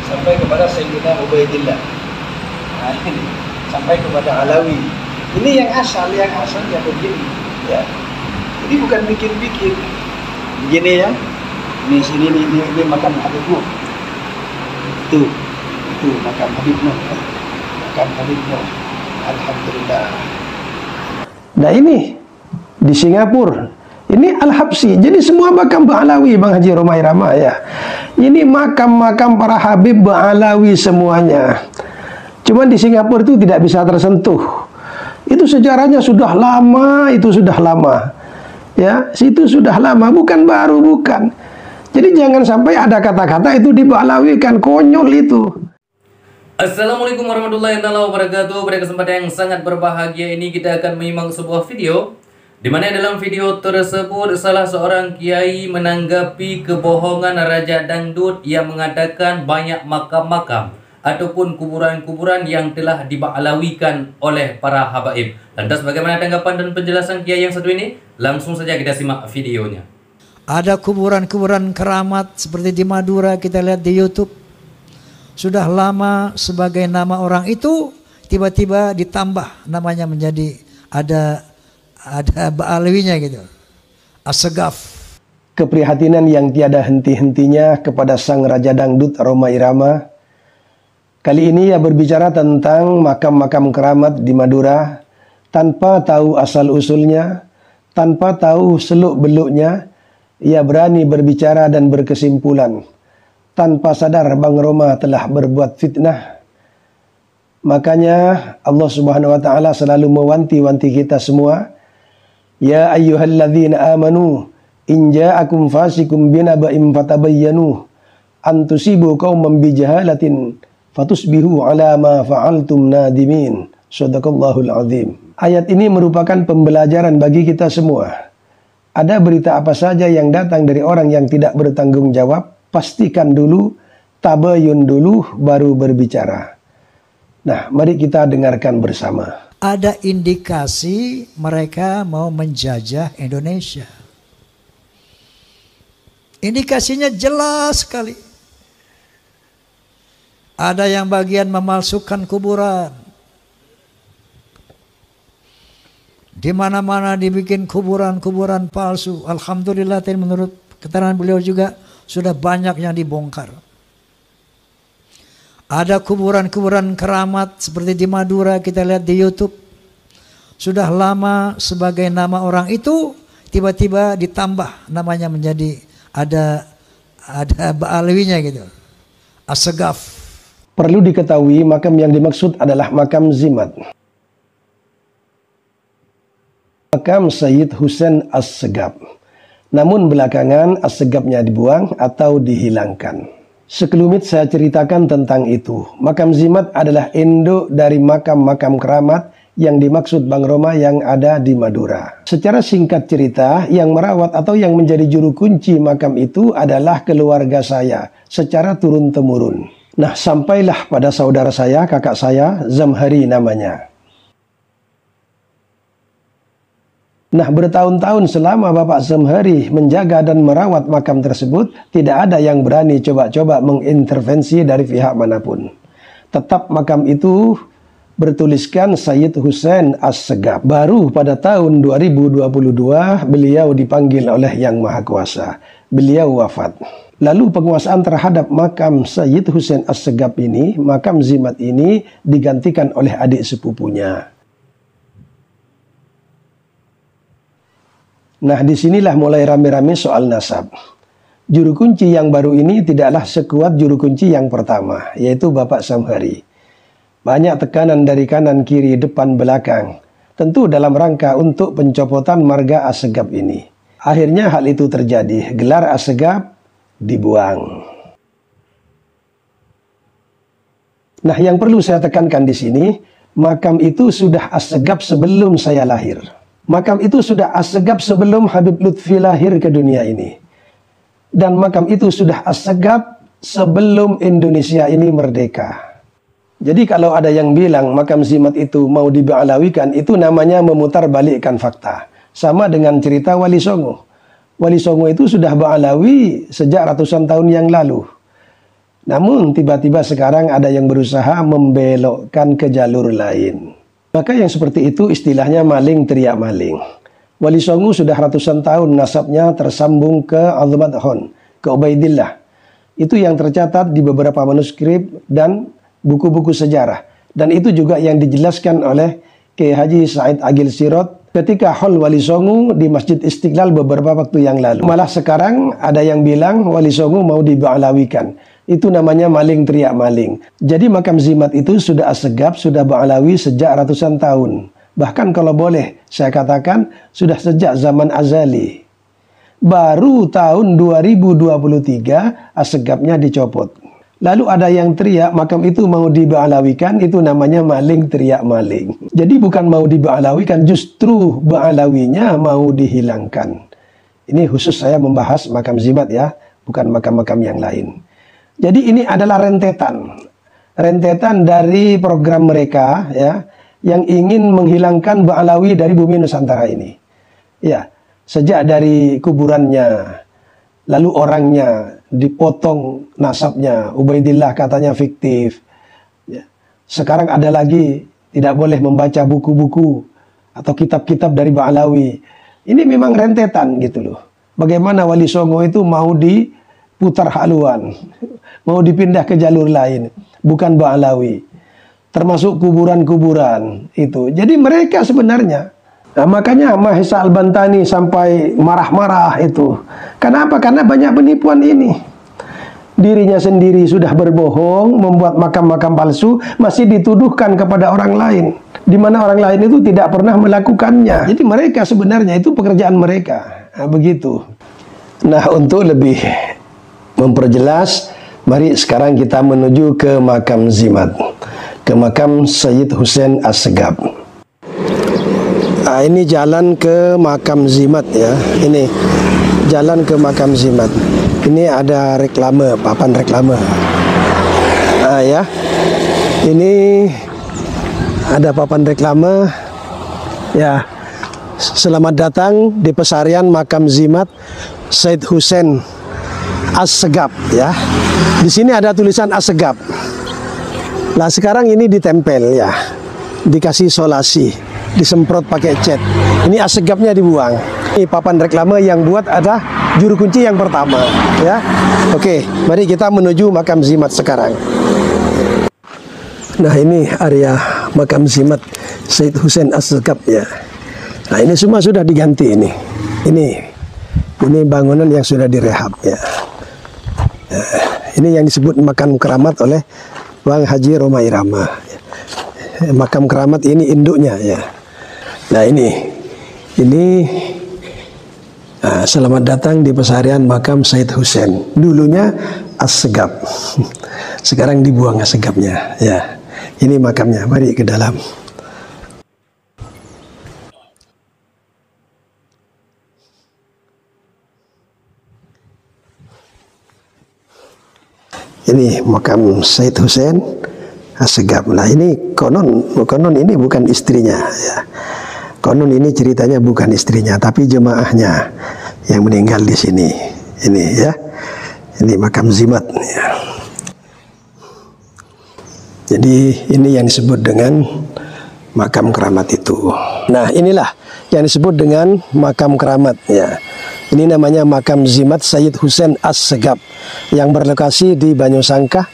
sampai kepada Sayyidina Ubaidillah. Nah, ini sampai kepada Alawi. Ini yang asalnya begini, ya. Jadi bukan bikin-bikin. Begini ya. Ini sini ini makam Habib Nuh. Itu makam Habib Nuh. Makam Habib Nuh. Alhamdulillah. Nah ini di Singapura. Ini Al-Habsyi. Jadi semua makam Ba'alawi, Bang Haji Romai Rama ya. Ini makam-makam para Habib Ba'alawi semuanya. Cuman di Singapura itu tidak bisa tersentuh. Itu sejarahnya sudah lama, Ya, situ sudah lama, bukan baru, bukan. Jadi jangan sampai ada kata-kata itu diba'alawikan, konyol itu. Assalamualaikum warahmatullahi wabarakatuh. Pada kesempatan yang sangat berbahagia ini kita akan menyimak sebuah video di mana dalam video tersebut salah seorang kiai menanggapi kebohongan Raja Dangdut yang mengatakan banyak makam-makam ataupun kuburan-kuburan yang telah diba'alawikan oleh para habaib. Lantas bagaimana tanggapan dan penjelasan kiai yang satu ini? Langsung saja kita simak videonya. Ada kuburan-kuburan keramat seperti di Madura, kita lihat di YouTube. Sudah lama sebagai nama orang itu tiba-tiba ditambah namanya menjadi ada ba'alawinya gitu. As-Segaf. Keprihatinan yang tiada henti-hentinya kepada sang Raja Dangdut Romai Rama. Kali ini ia berbicara tentang makam-makam keramat di Madura tanpa tahu asal-usulnya, tanpa tahu seluk-beluknya. Ia berani berbicara dan berkesimpulan tanpa sadar Bang Roma telah berbuat fitnah. Makanya Allah Subhanahu wa taala selalu mewanti-wanti kita semua, ya ayyuhalladzina amanu in ja'akum fasikum binaba'in fatabayyanu an tusibu qauman bijahalatin fatusbihu ala ma fa'altum nadimin. Shadaqallahul azim. Ayat ini merupakan pembelajaran bagi kita semua. Ada berita apa saja yang datang dari orang yang tidak bertanggung jawab, pastikan dulu, tabayun dulu, baru berbicara. Nah, mari kita dengarkan bersama. Ada indikasi mereka mau menjajah Indonesia. Indikasinya jelas sekali. Ada yang bagian memalsukan kuburan. Di mana-mana dibikin kuburan-kuburan palsu. Alhamdulillah, menurut keterangan beliau juga sudah banyak yang dibongkar. Ada kuburan-kuburan keramat seperti di Madura, kita lihat di YouTube. Sudah lama sebagai nama orang itu tiba-tiba ditambah namanya menjadi ada ba'alawinya gitu. As-Segaf. Perlu diketahui makam yang dimaksud adalah makam Zimat. Makam Sayyid Husain As-Segaf. Namun belakangan As-Segafnya dibuang atau dihilangkan. Sekelumit saya ceritakan tentang itu. Makam Zimat adalah induk dari makam-makam keramat yang dimaksud Bang Roma yang ada di Madura. Secara singkat cerita, yang merawat atau yang menjadi juru kunci makam itu adalah keluarga saya secara turun-temurun. Nah, sampailah pada saudara saya, kakak saya, Zamhari namanya. Nah, bertahun-tahun selama Bapak Zamhari menjaga dan merawat makam tersebut, tidak ada yang berani coba-coba mengintervensi dari pihak manapun. Tetap makam itu bertuliskan Sayyid Husain As-Segaf. Baru pada tahun 2022 beliau dipanggil oleh Yang Maha Kuasa. Beliau wafat. Lalu penguasaan terhadap makam Sayyid Husain As-Segaf ini, makam Zimat ini digantikan oleh adik sepupunya. Nah, disinilah mulai rame-rame soal nasab. Juru kunci yang baru ini tidaklah sekuat juru kunci yang pertama, yaitu Bapak Zamhari. Banyak tekanan dari kanan, kiri, depan, belakang. Tentu dalam rangka untuk pencopotan marga As-Segaf ini. Akhirnya hal itu terjadi. Gelar As-Segaf dibuang. Nah, yang perlu saya tekankan di sini, makam itu sudah As-Segaf sebelum saya lahir. Makam itu sudah As-Segaf sebelum Habib Lutfi lahir ke dunia ini. Dan makam itu sudah As-Segaf sebelum Indonesia ini merdeka. Jadi kalau ada yang bilang makam Zimat itu mau diba'alawikan, itu namanya memutarbalikkan fakta. Sama dengan cerita Wali Songo. Wali Songo itu sudah ba'alawi sejak ratusan tahun yang lalu. Namun tiba-tiba sekarang ada yang berusaha membelokkan ke jalur lain. Maka yang seperti itu istilahnya maling teriak maling. Wali Songo sudah ratusan tahun nasabnya tersambung ke Azumat Hon, ke Ubaidillah. Itu yang tercatat di beberapa manuskrip dan buku-buku sejarah. Dan itu juga yang dijelaskan oleh Kiai Haji Said Agil Sirot ketika haul Wali Songo di Masjid Istiqlal beberapa waktu yang lalu. Malah sekarang ada yang bilang Wali Songo mau diba'alawikan. Itu namanya maling teriak maling. Jadi makam Zimat itu sudah asegap, sudah ba'alawi sejak ratusan tahun. Bahkan kalau boleh saya katakan sudah sejak zaman azali. Baru tahun 2023 asegapnya dicopot. Lalu ada yang teriak makam itu mau diba'alawikan, itu namanya maling teriak maling. Jadi bukan mau diba'alawikan, justru ba'alawinya mau dihilangkan. Ini khusus saya membahas makam Zimat ya, bukan makam-makam yang lain. Jadi ini adalah rentetan dari program mereka ya, yang ingin menghilangkan Ba'alawi dari bumi Nusantara ini. Ya, sejak dari kuburannya, lalu orangnya dipotong nasabnya, Ubaidillah katanya fiktif. Ya. Sekarang ada lagi tidak boleh membaca buku-buku atau kitab-kitab dari Ba'alawi. Ini memang rentetan gitu loh. Bagaimana Wali Songo itu mau diputar haluan, mau dipindah ke jalur lain, bukan Ba'alawi. Termasuk kuburan-kuburan itu. Jadi mereka sebenarnya, nah, makanya Mahesa Al-Bantani sampai marah-marah itu. Kenapa? Karena banyak penipuan ini. Dirinya sendiri sudah berbohong, membuat makam-makam palsu, masih dituduhkan kepada orang lain. Di mana orang lain itu tidak pernah melakukannya. Jadi mereka sebenarnya itu pekerjaan mereka. Nah, begitu. Nah, untuk lebih memperjelas, mari sekarang kita menuju ke makam Zimat. Ke makam Sayyid Hussein Assegaf. Nah, ini jalan ke makam Zimat ya. Ini jalan ke makam Zimat. Ini ada reklame, papan reklame. Nah, ya. Ini ada papan reklame. Ya. Selamat datang di pesarian makam Zimat Sayyid Hussein Assegaf ya. Di sini ada tulisan Assegaf. Nah, sekarang ini ditempel ya. Dikasih isolasi, disemprot pakai cat. Ini Assegafnya dibuang. Ini papan reklame yang buat ada juru kunci yang pertama ya. Oke, mari kita menuju makam Zimat sekarang. Nah, ini area makam Zimat Sayyid Hussein Assegaf ya. Nah, ini semua sudah diganti ini. Ini bangunan yang sudah direhab ya. Ini yang disebut makam keramat oleh Bang Haji Roma Irama. Makam keramat ini induknya ya. Nah, ini selamat datang di pesarian makam Sayyid Hussein. Dulunya Assegaf. Sekarang dibuang Assegafnya ya. Ini makamnya. Mari ke dalam. Ini makam Sayyid Hussein Assegaf. Nah, ini konon ini bukan istrinya ya. Konon ini ceritanya bukan istrinya, tapi jemaahnya yang meninggal di sini. Ini ya. Ini makam Zimat ya. Jadi ini yang disebut dengan makam keramat itu. Nah, inilah yang disebut dengan makam keramat ya. Ini namanya makam Zimat Sayyid Hussein Assegaf yang berlokasi di Banyusangkah,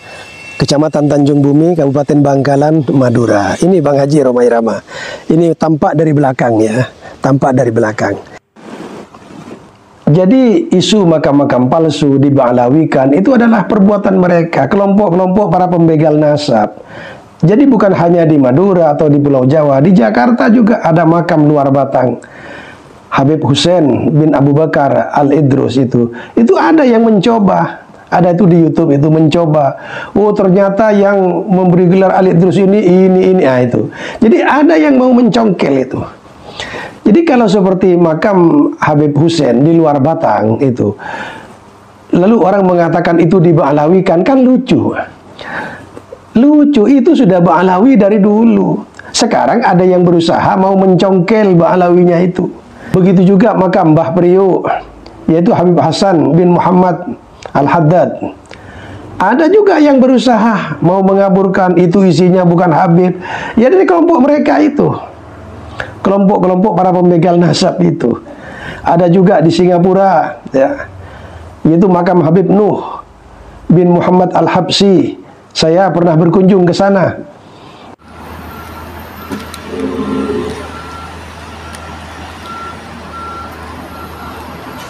Kecamatan Tanjung Bumi, Kabupaten Bangkalan, Madura. Ini Bang Haji Roma Irama. Ini tampak dari belakang ya, tampak dari belakang. Jadi isu makam-makam palsu diba'alawikan itu adalah perbuatan mereka, kelompok-kelompok para pembegal nasab. Jadi bukan hanya di Madura atau di Pulau Jawa, di Jakarta juga ada makam luar batang. Habib Hussein bin Abu Bakar Al-Idrus itu ada yang mencoba, ada itu di YouTube itu mencoba. Oh, ternyata yang memberi gelar Al-Idrus ini itu. Jadi ada yang mau mencongkel itu. Jadi kalau seperti makam Habib Hussein di luar batang itu, lalu orang mengatakan itu diba'alawikan, kan lucu. Lucu, itu sudah ba'alawi dari dulu. Sekarang ada yang berusaha mau mencongkel ba'alawinya itu. Begitu juga makam Mbah Priyo, yaitu Habib Hasan bin Muhammad Al-Haddad. Ada juga yang berusaha mau mengaburkan itu isinya bukan Habib. Ya dari kelompok mereka itu. Kelompok-kelompok para pembegal nasab itu. Ada juga di Singapura, ya. Yaitu makam Habib Nuh bin Muhammad Al-Habsyi. Saya pernah berkunjung ke sana.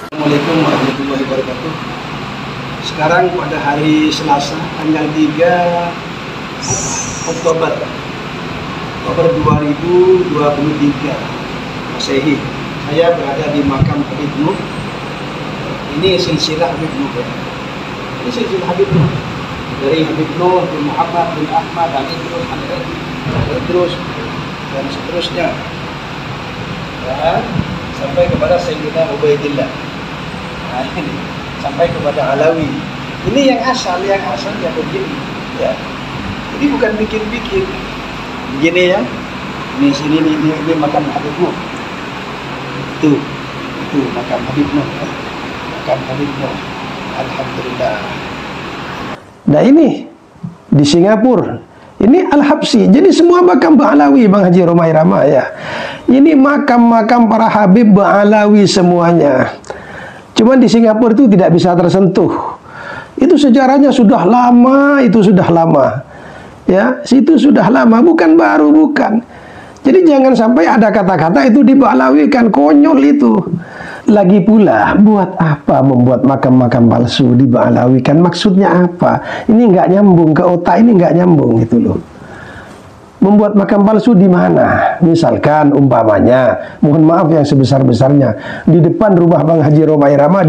Assalamualaikum warahmatullahi wabarakatuh. Sekarang pada hari Selasa tanggal 3 Oktober 2023 Masehi. Saya berada di makam Habib Nuh. Ini silsilah Habib Nuh. Ini silsilah Habib Nuh. Dari Habib Nuh bin Muhammad bin Ahmad dan Idrus dan seterusnya. Dan sampai kepada Sayyidina Ubaidillah. Nah, ini sampai kepada Alawi. Ini yang asal yang begini. Ya. Jadi bukan bikin-bikin. Begini ya. Ini sini ini makam Habib Nuh. Itu makam Habib Nuh. Makam Habib Nuh. Alhamdulillah. Nah ini di Singapura. Ini Al-Habsyi. Jadi semua makam Ba'alawi, Bang Haji Roma Irama ya. Ini makam-makam para Habib Ba'alawi semuanya. Cuman di Singapura itu tidak bisa tersentuh. Itu sejarahnya sudah lama, itu sudah lama. Ya, situ sudah lama, bukan baru, bukan. Jadi jangan sampai ada kata-kata itu dibalawikan, konyol itu. Lagi pula, buat apa membuat makam-makam palsu dibalawikan? Maksudnya apa? Ini nggak nyambung ke otak, ini nggak nyambung gitu loh. Membuat makam palsu di mana? Misalkan umpamanya, mohon maaf yang sebesar-besarnya, di depan rumah Bang Haji Roma Irama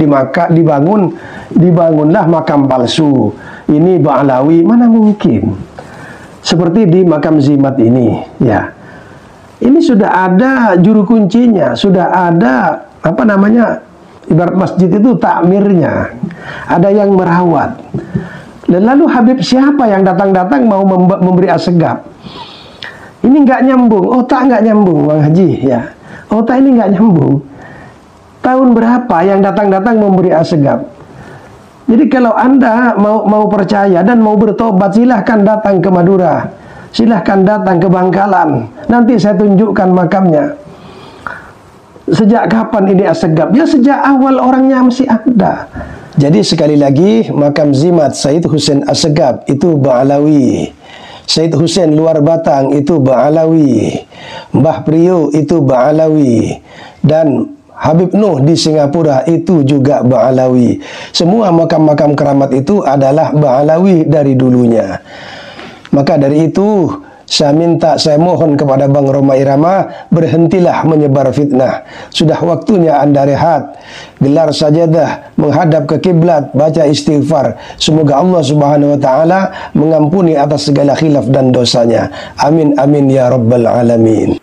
dibangunlah makam palsu. Ini Ba'alawi, mana mungkin? Seperti di makam Zimat ini, ya. Ini sudah ada juru kuncinya, sudah ada apa namanya? Ibarat masjid itu takmirnya. Ada yang merawat. Lalu Habib siapa yang datang-datang mau memberi asegab? Ini nggak nyambung, otak nggak nyambung, Bang Haji, ya. Otak ini nggak nyambung. Tahun berapa yang datang-datang memberi asegab? Jadi kalau Anda mau percaya dan mau bertobat, silahkan datang ke Madura, silahkan datang ke Bangkalan. Nanti saya tunjukkan makamnya. Sejak kapan ini asegab? Ya sejak awal orangnya masih ada. Jadi sekali lagi, makam Zimat Said Husain Assegab itu Ba'alawi. Said Husain Luar Batang itu Ba'alawi. Mbah Priyo itu Ba'alawi. Dan Habib Nuh di Singapura itu juga Ba'alawi. Semua makam-makam keramat itu adalah Ba'alawi dari dulunya. Maka dari itu saya mohon kepada Bang Roma Irama, berhentilah menyebar fitnah. Sudah waktunya Anda rehat, gelar sajadah, menghadap ke kiblat, baca istighfar. Semoga Allah Subhanahu wa taala mengampuni atas segala khilaf dan dosanya. Amin amin ya rabbal alamin.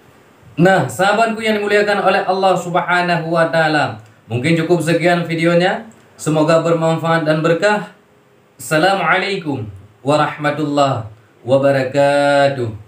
Nah, sahabatku yang dimuliakan oleh Allah Subhanahu wa taala, mungkin cukup sekian videonya. Semoga bermanfaat dan berkah. Assalamualaikum warahmatullahi wabarakatuh.